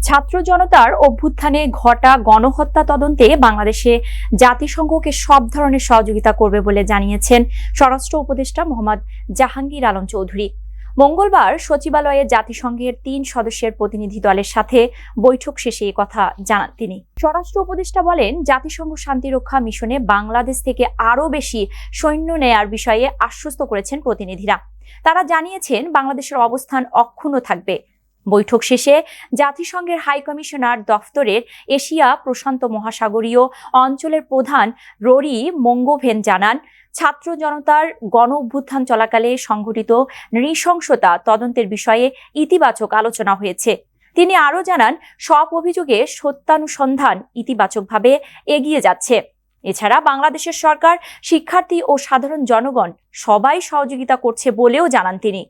ছাত্র জনতার অভ্যুত্থানে ঘটা গণহত্যা তদন্তে বাংলাদেশে জাতিসংঘকে সব ধরনের সহযোগিতা করবে বলে জানিয়েছেন স্বরাষ্ট্র উপদেষ্টা মোহাম্মদ জাহাঙ্গীর আলম চৌধুরী। মঙ্গলবার সচিবালয়ে জাতিসংঘের ৩ সদস্যের প্রতিনিধি দলের সাথে বৈঠক শেষে এই কথা জানান তিনি। স্বরাষ্ট্র উপদেষ্টা বলেন, জাতিসংঘ শান্তিরক্ষা মিশনে বাংলাদেশ থেকে আরও বেশি সৈন্য নেয়ার বিষয়ে আশ্বস্ত করেছেন প্রতিনিধিরা। তারা জানিয়েছেন বাংলাদেশের অবস্থান অক্ষুণ্ণ থাকবে। বৈঠক শেষে জাতিসংঘের হাই কমিশনার দফতরের এশিয়া প্রশান্ত মহাসাগরীয় অঞ্চলের প্রধান রোরি মঙ্গোভেন জানান, ছাত্র জনতার গণ অভ্যুত্থান চলাকালে সংঘটিত নৃশংসতা তদন্তের বিষয়ে ইতিবাচক আলোচনা হয়েছে। তিনি আরও জানান, সব অভিযোগে সত্যানুসন্ধান ইতিবাচকভাবে এগিয়ে যাচ্ছে। এছাড়া বাংলাদেশের সরকার, শিক্ষার্থী ও সাধারণ জনগণ সবাই সহযোগিতা করছে বলেও জানান তিনি।